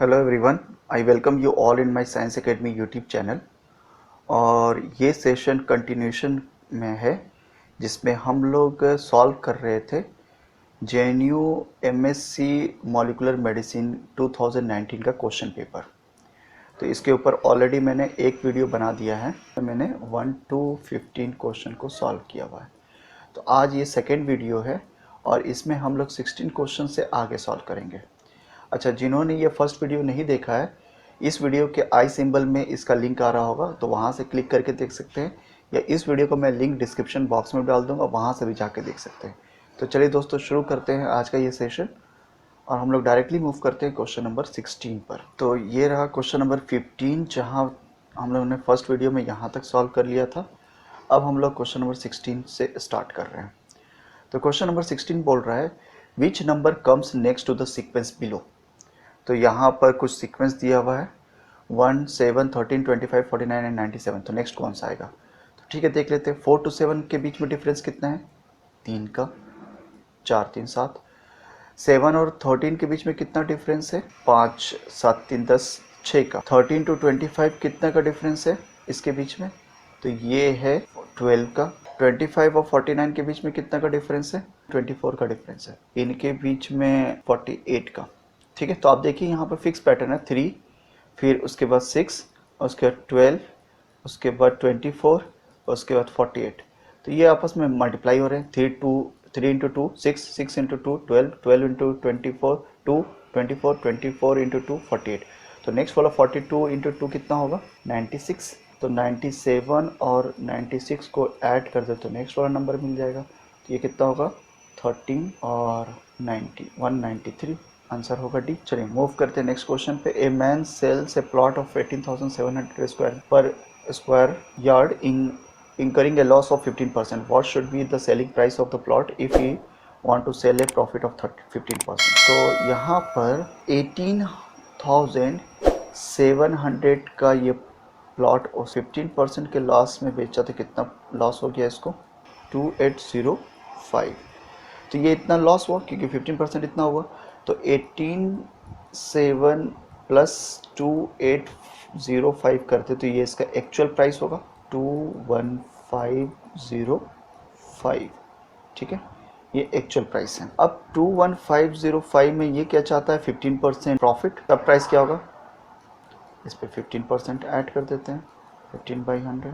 Hello everyone, I welcome you all in my science academy YouTube channel. और ये session continuation में है जिसमें हम लोग सॉल्व कर रहे थे जेएनयू एमएससी मॉलिक्यूलर मेडिसिन 2019 का क्वेश्चन पेपर। तो इसके ऊपर ऑलरेडी मैंने एक वीडियो बना दिया है। मैंने 1 to 15 क्वेश्चन को सॉल्व किया हुआ है। तो आज ये सेकेंड वीडियो है और इसमें हम लोग 16 क्वेश्चन से आगे सॉल्व करेंगे। अच्छा, जिन्होंने ये फर्स्ट वीडियो नहीं देखा है, इस वीडियो के आई सिंबल में इसका लिंक आ रहा होगा, तो वहाँ से क्लिक करके देख सकते हैं, या इस वीडियो को मैं लिंक डिस्क्रिप्शन बॉक्स में डाल दूंगा, वहाँ से भी जाके देख सकते हैं। तो चलिए दोस्तों, शुरू करते हैं आज का ये सेशन और हम लोग डायरेक्टली मूव करते हैं क्वेश्चन नंबर 16 पर। तो ये रहा क्वेश्चन नंबर 15, जहाँ हम लोगों ने फर्स्ट वीडियो में यहाँ तक सॉल्व कर लिया था। अब हम लोग क्वेश्चन नंबर 16 से स्टार्ट कर रहे हैं। तो क्वेश्चन नंबर 16 बोल रहा है, which number comes next to the sequence below. तो यहाँ पर कुछ सीक्वेंस दिया हुआ है 1, 7, 13, 25, 49 एंड 97। तो नेक्स्ट कौन सा आएगा? तो ठीक है, देख लेते हैं। 4 to 7 के बीच में डिफरेंस कितना है? 3 का। 4, 3, 7। 7 और 13 के बीच में कितना डिफरेंस है? 5, 7, 3, 10, 6 का। 13 to 25 कितना का डिफरेंस है इसके बीच में? तो ये है 12 का। 25 और 49 के बीच में कितना का डिफरेंस है? 24 का डिफरेंस है। इनके बीच में 48 का। ठीक है, तो आप देखिए यहाँ पर फिक्स पैटर्न है 3, फिर उसके बाद 6, उसके बाद 12, उसके बाद 24, उसके बाद 48। तो ये आपस में मल्टीप्लाई हो रहे हैं। 3 इंटू 2 6, 6 इंटू 2 12, 12 इंटू 24 2, 24, 24 इंटू 2 48। तो नेक्स्ट वाला 42 इंटू 2 कितना होगा? 96। तो 97 और 96 को ऐड कर दे तो नेक्स्ट वाला नंबर मिल जाएगा। तो ये कितना होगा? 13 और 90, 193। आंसर होगा डी। चलिए मूव करते हैं नेक्स्ट क्वेश्चन पे। A man sells a plot of 18,700 square पर square yard incurring a loss of 15%. What should be the selling price of the plot if he want to sell a profit of 15%? तो यहाँ पर 18,700 का ये plot और 15% के loss में बेचा तो कितना लॉस हो गया इसको? 2805। तो ये इतना लॉस हुआ क्योंकि 15% इतना हुआ। तो 18,700 प्लस 2805 करते तो ये इसका एक्चुअल प्राइस होगा 21,505। ठीक है, ये एक्चुअल प्राइस है। अब 21,505 में ये क्या चाहता है? 15% प्रॉफिट। तब प्राइस क्या होगा? इस पर 15% ऐड कर देते हैं, 15/100।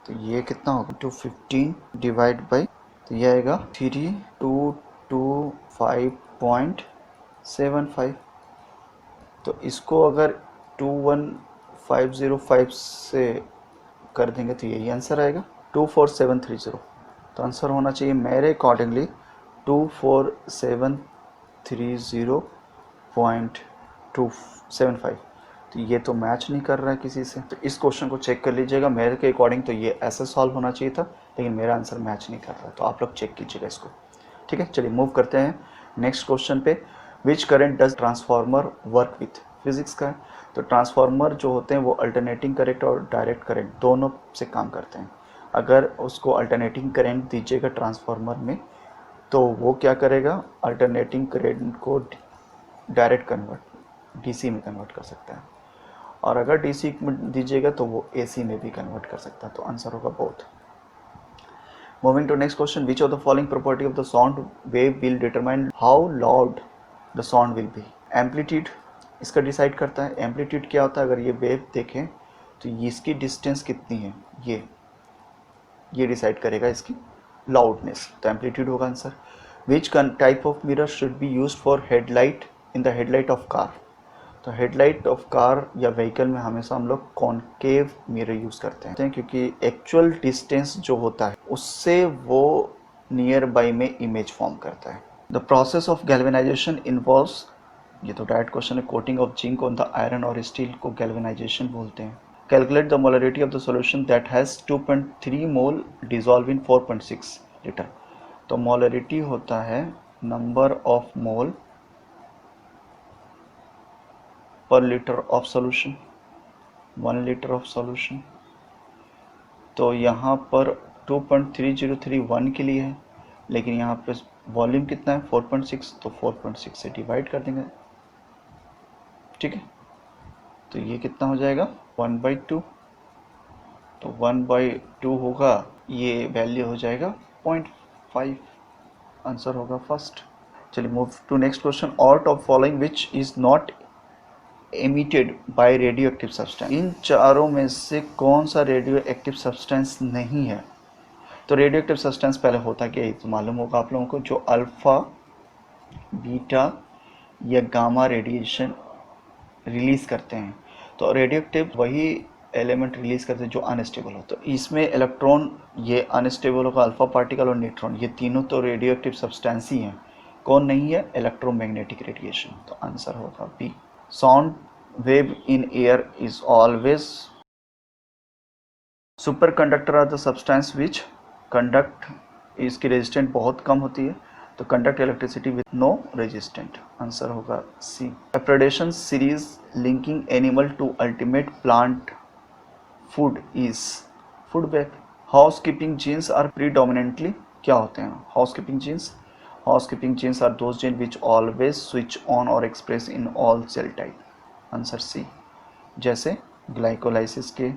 तो ये कितना होगा? 215 डिवाइड बाई, तो ये आएगा 3225.75। तो इसको अगर 21,505 से कर देंगे तो यही आंसर आएगा 24730। तो आंसर होना चाहिए मेरे अकॉर्डिंगली 24730.275। तो ये तो मैच नहीं कर रहा है किसी से। तो इस क्वेश्चन को चेक कर लीजिएगा। मेरे के अकॉर्डिंग तो ये ऐसे सॉल्व होना चाहिए था, लेकिन मेरा आंसर मैच नहीं कर रहा है। तो आप लोग चेक कीजिएगा इसको। ठीक है, चलिए मूव करते हैं नेक्स्ट क्वेश्चन पे। विच current does transformer work with? Physics का है। तो ट्रांसफार्मर जो होते हैं वो अल्टरनेटिंग करंट और डायरेक्ट करंट दोनों से काम करते हैं। अगर उसको अल्टरनेटिंग करंट दीजिएगा ट्रांसफार्मर में तो वो क्या करेगा? अल्टरनेटिंग करंट को डायरेक्ट कन्वर्ट डीसी में कन्वर्ट कर सकता है, और अगर डीसी में दीजिएगा तो वो एसी में भी कन्वर्ट कर सकता है। तो आंसर होगा both. Moving to next question, which of the following property of the sound wave will determine how loud the sound will be? Amplitude इसका डिसाइड करता है। एम्पलीट्यूड क्या होता है? अगर ये वेव देखें तो इसकी डिस्टेंस कितनी है, ये डिसाइड करेगा इसकी लाउडनेस। तो एम्पलीट्यूड होगा answer. Which type of mirror should be used for headlight in the headlight of car? तो हेडलाइट ऑफ कार या व्हीकल में हमेशा हम लोग कॉनकेव मिरर यूज़ करते हैं, क्योंकि एक्चुअल डिस्टेंस जो होता है उससे वो नियर बाई में इमेज फॉर्म करता है। The process of galvanisation involves, ये तो डायरेक्ट क्वेश्चन है, coating of zinc on the iron और स्टील को गैल्वेनाइजेशन बोलते हैं। Calculate the molarity of the solution that has 2.3 mole dissolve in 4.6 litre. तो मोलरिटी होता है नंबर ऑफ मोल पर litre of solution, 1 litre of solution. तो यहाँ पर 2.3031 के लिए है, लेकिन यहाँ पे वॉल्यूम कितना है? 4.6। तो 4.6 से डिवाइड कर देंगे ठीक है, तो ये कितना हो जाएगा 1/2, तो 1/2 होगा, ये वैल्यू हो जाएगा 0.5, आंसर होगा फर्स्ट। चलिए move to next question, out of following which is not emitted by radioactive substance, इन चारों में से कौन सा रेडियो एक्टिव सब्सटेंस नहीं है। तो रेडियो एक्टिव सब्सटेंस पहले होता क्या है तो मालूम होगा आप लोगों को, जो अल्फा बीटा या गामा रेडिएशन रिलीज करते हैं। तो रेडियो एक्टिव वही एलिमेंट रिलीज करते हैं जो अनस्टेबल हो, तो इसमें इलेक्ट्रॉन ये अनस्टेबल होगा, अल्फा पार्टिकल और न्यूट्रॉन, ये तीनों तो रेडियो एक्टिव सब्सटेंस ही हैं। कौन नहीं है, इलेक्ट्रोमैग्नेटिक रेडिएशन, तो आंसर होगा B. Sound wave in air is always, superconductor are the substance which conduct, इसकी रेजिस्टेंट बहुत कम होती है, तो conduct electricity with no resistant, answer होगा C. Predation series linking animal to ultimate plant food is food web. Housekeeping genes are predominantly क्या होते हैं, housekeeping genes, housekeeping genes are those gene which always switch on और express in all cell type, answer C. जैसे glycolysis के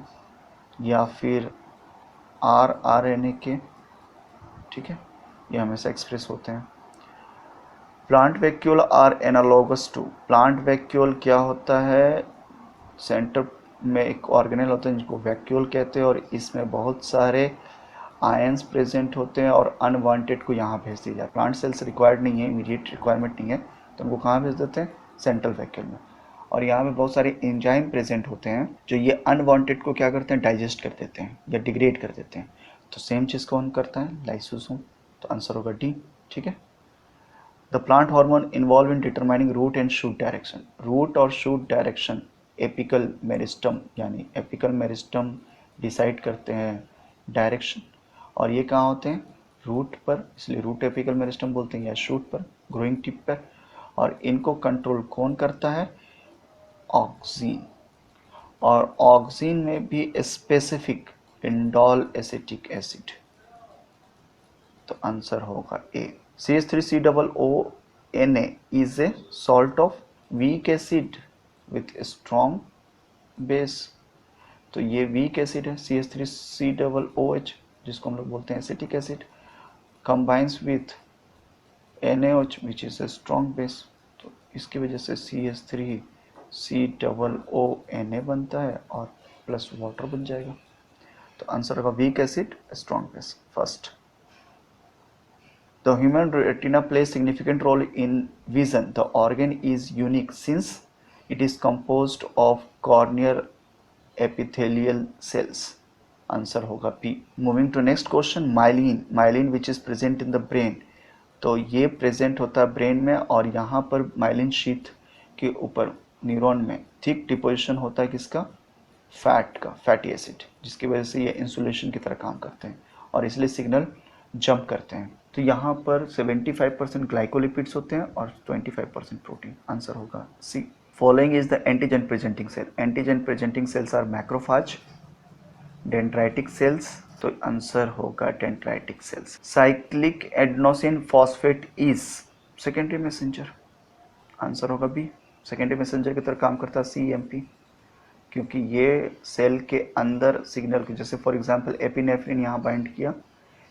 या फिर RNA के, ठीक है, ये हमेशा एक्सप्रेस होते हैं। Plant vacuole are analogous to, plant vacuole क्या होता है, सेंटर में एक ऑर्गेनेल होता है जिसको वैक्यूल कहते हैं, और इसमें बहुत सारे आयंस प्रेजेंट होते हैं और अनवांटेड को यहाँ भेज दिया जाए। प्लांट सेल्स रिक्वायर्ड नहीं है, इमीडिएट रिक्वायरमेंट नहीं है, तो उनको कहाँ भेज देते हैं, सेंट्रल वैक्यूल में। और यहाँ में बहुत सारे एंजाइम प्रेजेंट होते हैं जो ये अनवांटेड को क्या करते हैं, डाइजेस्ट कर देते हैं या डिग्रेड कर देते हैं। तो सेम चीज़ कौन करता है, लाइसोसोम, तो आंसर होगा डी। ठीक है, the plant hormone involve in determining root and shoot direction, root और शूट डायरेक्शन एपिकल मेरिस्टम, यानी एपिकल मेरिस्टम डिसाइड करते हैं डायरेक्शन, और ये कहाँ होते हैं, रूट पर, इसलिए रूट एपिकल मेरिस्टम बोलते हैं, या शूट पर, ग्रोइंग टिप पर। और इनको कंट्रोल कौन करता है, ऑक्सीन, और ऑक्सीन में भी स्पेसिफिक इंडोल एसिटिक एसिड, तो आंसर होगा ए। CH3COONA is a salt of weak acid with strong base, तो ये वीक एसिड है CH3COOH, जिसको हम लोग बोलते हैं acetic acid, combines with NaOH which is a strong base, तो इसकी वजह से CH3COONA बनता है और प्लस वाटर बन जाएगा, तो आंसर होगा weak acid strong base first. The human retina plays significant role in vision. The organ is unique since it is composed of corneal epithelial cells. Answer होगा P. Moving to next question, myelin. Myelin which is present in the brain. तो ये present होता है brain में, और यहाँ पर myelin sheath के ऊपर न्यूरॉन में थिक डिपोजिशन होता है किसका, फैट का, फैटी एसिड, जिसकी वजह से ये इंसुलेशन की तरह काम करते हैं और इसलिए सिग्नल जंप करते हैं। तो यहाँ पर 75% ग्लाइकोलिपिड्स होते हैं और 25% प्रोटीन, आंसर होगा C. Following is the antigen presenting cell, antigen presenting cells are macrophage, dendritic cells, तो आंसर होगा dendritic cells. Cyclic adenosine phosphate is secondary messenger, answer होगा बी, सेकेंडरी मैसेंजर की तरह काम करता है CMP, क्योंकि ये सेल के अंदर सिग्नल को, जैसे फॉर एग्जांपल एपिनेफ्रिन यहाँ बाइंड किया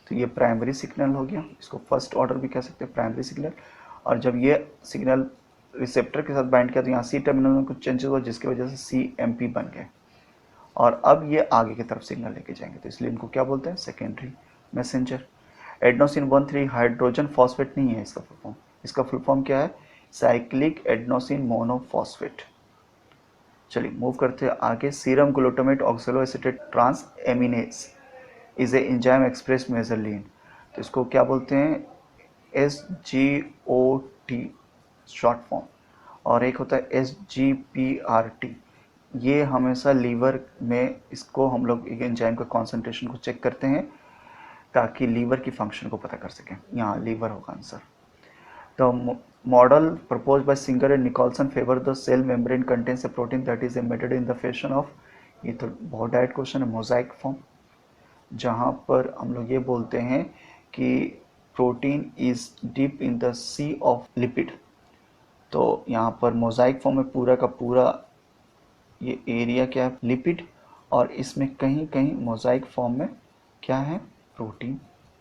तो ये प्राइमरी सिग्नल हो गया, इसको फर्स्ट ऑर्डर भी कह सकते हैं, प्राइमरी सिग्नल। और जब ये सिग्नल रिसेप्टर के साथ बाइंड किया तो यहाँ C टर्मिनल में कुछ चेंजेस हुआ जिसकी वजह से CMP बन गए, और अब ये आगे की तरफ सिग्नल लेके जाएंगे, तो इसलिए इनको क्या बोलते हैं, secondary messenger. Adenosine 1,3 hydrogen phosphate नहीं है इसका फुल फॉर्म, इसका फुल फॉर्म क्या है, साइक्लिक एडेनोसिन मोनोफॉस्फेट। चलिए मूव करते हैं आगे। Serum glutamate oxaloacetate transaminase is a enzyme express majorly, तो इसको क्या बोलते हैं, SGOT शॉर्ट फॉर्म, और एक होता है SGPRT, ये हमेशा लीवर में, इसको हम लोग एक एंजाइम का कॉन्सेंट्रेशन को चेक करते हैं ताकि लीवर की फंक्शन को पता कर सकें, यहाँ लीवर होगा answer. The model propose by Singer and Nicolson favour the cell membrane contains a protein that is embedded in the fashion of, ये तो बहुत डायरेक्ट क्वेश्चन है, मोजाइक फॉर्म, जहाँ पर हम लोग ये बोलते हैं कि protein is deep in the sea of lipid, तो यहाँ पर मोज़ाइक फॉर्म में पूरा का पूरा ये एरिया क्या है, लिपिड, और इसमें कहीं कहीं मोज़ाइक फॉर्म में क्या है, प्रोटीन।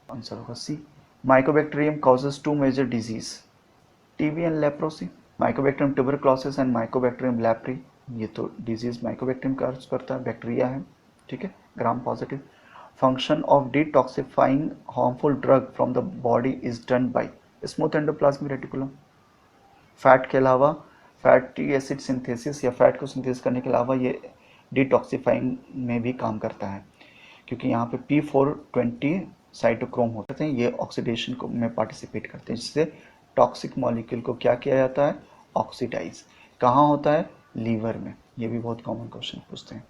आंसर होगा C. Mycobacterium causes two major disease, TB and leprosy. Mycobacterium tuberculosis and mycobacterium leprae, ये तो डिजीज माइकोबैक्टीरियम का अर्ज करता है, बैक्टीरिया है, ठीक है, gram positive. Function of detoxifying harmful drug from the body is done by smooth endoplasmic reticulum. Fat के अलावा फैटी एसिड सिंथेसिस या फैट को सिंथेसिस करने के अलावा ये डिटॉक्सिफाइंग में भी काम करता है, क्योंकि यहाँ पे P420 साइटोक्रोम होते हैं, ये ऑक्सीडेशन को में पार्टिसिपेट करते हैं, जिससे टॉक्सिक मॉलिक्यूल को क्या किया जाता है, ऑक्सीडाइज। कहाँ होता है, लीवर में। ये भी बहुत कॉमन क्वेश्चन पूछते हैं।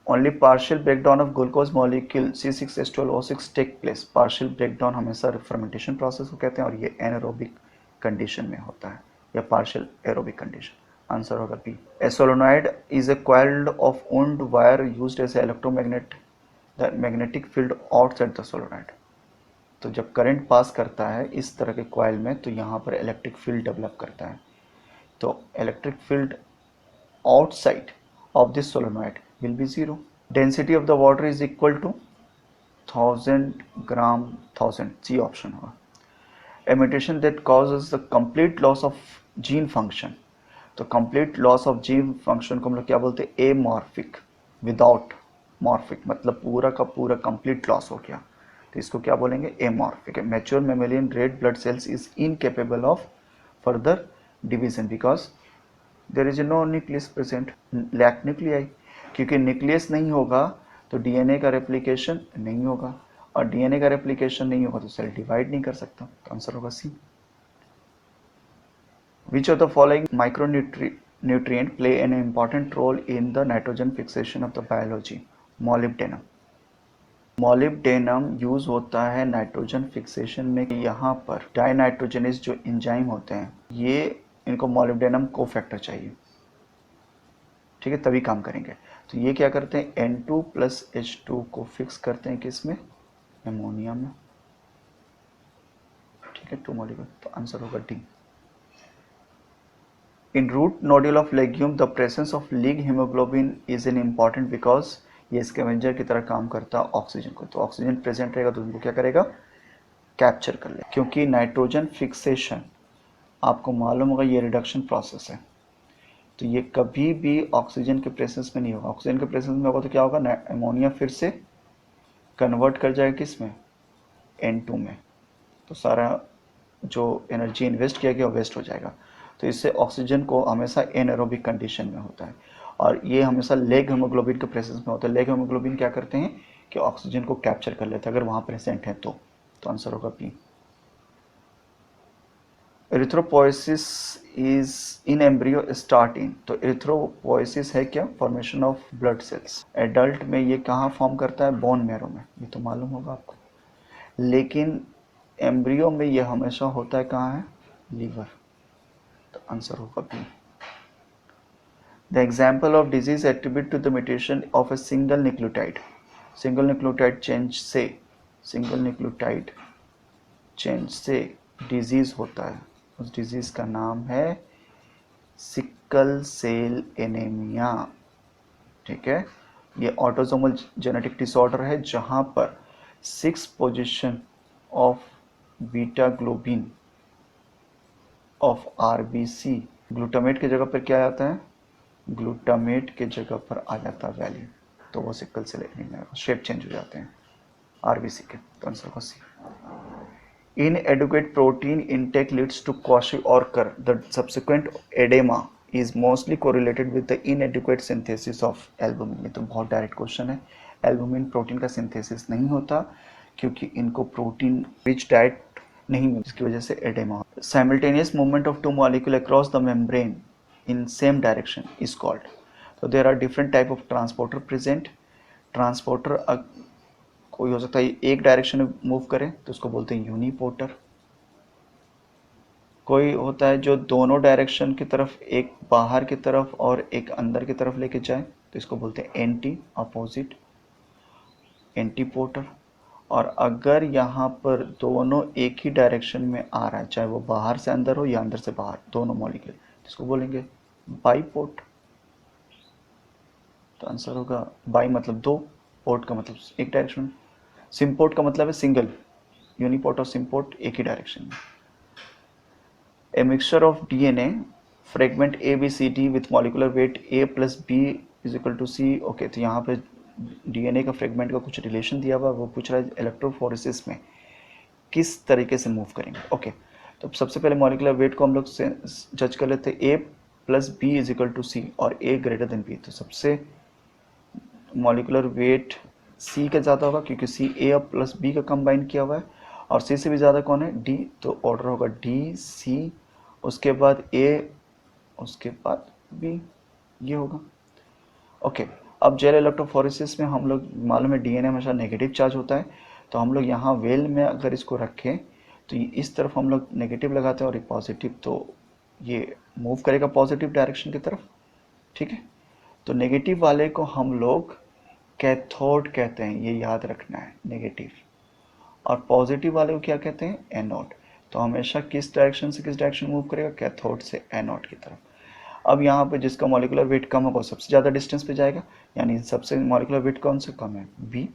Only partial breakdown of glucose molecule C6H12O6 take place. Partial breakdown हमेशा फर्मेंटेशन प्रोसेस को कहते हैं, और ये एनारोबिक कंडीशन में होता है या पार्शियल एरोबिक कंडीशन। आंसर होगा B. A solenoid is a coiled of wound wire used as magnetic field outside the solenoid। तो जब करंट पास करता है इस तरह के कॉइल में, तो यहाँ पर इलेक्ट्रिक फील्ड डेवलप करता है। तो electric field outside of this solenoid will be 0। Density of the water is equal to 1000 gram 1000, C option होगा। A mutation that causes the complete loss of gene function, तो complete loss of gene function को हम लोग क्या बोलते हैं, amorphic। Without morphic मतलब पूरा का पूरा complete loss हो गया, तो इसको क्या बोलेंगे, amorphic। Mature mammalian red blood cells is incapable of further division because there is no nucleus present, lack nuclei। क्योंकि न्यूक्लियस नहीं होगा तो डीएनए का रेप्लिकेशन नहीं होगा, और डीएनए का रेप्लिकेशन नहीं होगा तो सेल डिवाइड नहीं कर सकता। तो आंसर होगा C. Which of the following micronutrient play an important role in the nitrogen fixation of the biology. Molybdenum. Molybdenum use होता है नाइट्रोजन फिक्सेशन में। यहाँ पर डाइनाइट्रोजनेज जो एंजाइम होते हैं, ये इनको मॉलिब्डेनम कोफैक्टर चाहिए, ठीक है, तभी काम करेंगे। तो ये क्या करते हैं, N2 + H2 को फिक्स करते हैं किसमें, एमोनिया में, ठीक है, 2 मॉलिक्यूल। तो आंसर होगा D. In root nodule of legume the presence of leg haemoglobin is an important because ये स्कैवेंजर की तरह काम करता है ऑक्सीजन को। तो ऑक्सीजन प्रेजेंट रहेगा तो उनको क्या करेगा, कैप्चर कर ले। क्योंकि नाइट्रोजन फिक्सेशन आपको मालूम होगा ये रिडक्शन प्रोसेस है, तो ये कभी भी ऑक्सीजन के प्रेजेंस में नहीं होगा। ऑक्सीजन के प्रेजेंस में होगा तो क्या होगा, एमोनिया फिर से कन्वर्ट कर जाएगा किस में, N2 में, तो सारा जो एनर्जी इन्वेस्ट किया गया वेस्ट हो जाएगा। तो इससे ऑक्सीजन को हमेशा एनारोबिक कंडीशन में होता है, और ये हमेशा लेग हीमोग्लोबिन के प्रेजेंस में होता है। लेग हीमोग्लोबिन क्या करते हैं कि ऑक्सीजन को कैप्चर कर लेते हैं अगर वहाँ प्रेजेंट है तो आंसर होगा B. Erythropoiesis is in embryo start in. तो एरिथ्रोपोइसिस है क्या, formation of blood cells. Adult में ये कहाँ फॉर्म करता है, बोन मैरो में, ये तो मालूम होगा आपको। लेकिन एम्ब्रियो में ये हमेशा होता है कहाँ है, लीवर। तो आंसर होगा B. The example of disease attribute to the mutation of a single nucleotide. Single nucleotide change से डिजीज होता है, उस डिजीज का नाम है सिकल सेल एनीमिया, ठीक है। ये ऑटोसोमल जेनेटिक डिसऑर्डर है जहां पर 6 position of beta globin of RBC, glutamate की जगह पर क्या आता है, ग्लूटामेट के जगह पर आ जाता है वैल्यू, तो वो sickle cell anaemia, shape change हो जाते हैं आरबीसी के। तो आंसर होगा सी। Inadequate protein intake leads to kwashiorkor. The subsequent edema is mostly correlated with the inadequate synthesis of albumin। ये तो बहुत डायरेक्ट क्वेश्चन है। एल्बुमिन प्रोटीन का सिंथेसिस नहीं होता क्योंकि इनको प्रोटीन रिच डाइट नहीं मिलती, जिसकी वजह से oedema. Simultaneous movement of 2 molecules across the membrane in same direction is called। तो there are different type of transporter present। Transporter कोई हो सकता है एक डायरेक्शन में मूव करे तो उसको बोलते हैं यूनिपोर्टर। कोई होता है जो दोनों डायरेक्शन की तरफ, एक बाहर की तरफ और एक अंदर की तरफ लेके जाए, तो इसको बोलते हैं एंटी अपोजिट, एंटीपोर्टर। और अगर यहाँ पर दोनों एक ही डायरेक्शन में आ रहा है, चाहे वो बाहर से अंदर हो या अंदर से बाहर, दोनों मॉलिक्यूल, जिसको बोलेंगे बाईपोर्ट। तो आंसर होगा बाई मतलब दो, पोर्ट का मतलब एक डायरेक्शन, सिम्पोर्ट का मतलब है सिंगल, यूनिपोर्ट और सिम्पोर्ट एक ही डायरेक्शन में। A mixture of DNA fragment A B C D with molecular weight A plus B is equal to C. Okay, तो यहाँ पे डीएनए का फ्रेगमेंट का कुछ रिलेशन दिया हुआ है, वो पूछ रहा है इलेक्ट्रोफोरेसिस में किस तरीके से मूव करेंगे। ओके, तो सबसे पहले मॉलिकुलर वेट को हम लोग से जज कर लेते हैं, A plus B is equal to C और ए ग्रेटर देन बी। तो सबसे मॉलिकुलर वेट सी का ज़्यादा होगा क्योंकि सी ए और प्लस बी का कंबाइन किया हुआ है, और सी से भी ज़्यादा कौन है, डी। तो ऑर्डर होगा डी सी, उसके बाद ए, उसके बाद बी, ये होगा। ओके, अब जेल इलेक्ट्रोफोरेसिस में हम लोग मालूम है डीएनए हमेशा नेगेटिव चार्ज होता है, तो हम लोग यहाँ वेल में अगर इसको रखें तो इस तरफ हम लोग नेगेटिव लगाते हैं और एक पॉजिटिव, तो ये मूव करेगा पॉजिटिव डायरेक्शन की तरफ। ठीक है, तो नेगेटिव वाले को हम लोग कैथोड कहते हैं, ये याद रखना है, नेगेटिव। और पॉजिटिव वाले को क्या कहते हैं, एनोड। तो हमेशा किस डायरेक्शन से किस डायरेक्शन मूव करेगा, कैथोड से एनोड की तरफ। अब यहाँ पे जिसका मॉलिकुलर वेट कम होगा सबसे ज़्यादा डिस्टेंस पे जाएगा, यानी सबसे मॉलिकुलर वेट कौन सा कम है, बी,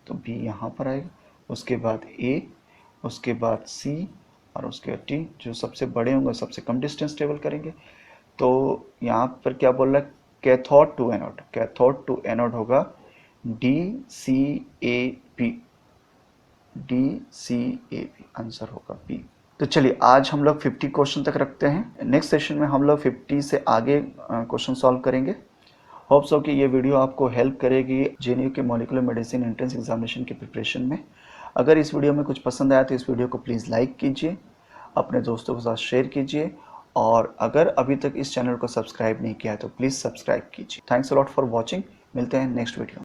तो बी यहाँ पर आएगा, उसके बाद ए, उसके बाद सी, और उसके बाद टी। जो सबसे बड़े होंगे सबसे कम डिस्टेंस ट्रेवल करेंगे। तो यहाँ पर क्या बोल रहा है, cathode to anode, cathode to anode होगा D C A P, D C A P, answer होगा बी। तो चलिए आज हम लोग 50 क्वेश्चन तक रखते हैं, नेक्स्ट सेशन में हम लोग 50 से आगे क्वेश्चन सॉल्व करेंगे। होप सो कि ये वीडियो आपको हेल्प करेगी जेएनयू के मॉलिक्यूलर मेडिसिन एंट्रेंस एग्जामिनेशन की प्रिपरेशन में। अगर इस वीडियो में कुछ पसंद आया तो इस वीडियो को प्लीज़ लाइक कीजिए, अपने दोस्तों के साथ शेयर कीजिए, और अगर अभी तक इस चैनल को सब्सक्राइब नहीं किया है तो प्लीज़ सब्सक्राइब कीजिए। Thanks a lot for watching, मिलते हैं नेक्स्ट वीडियो में।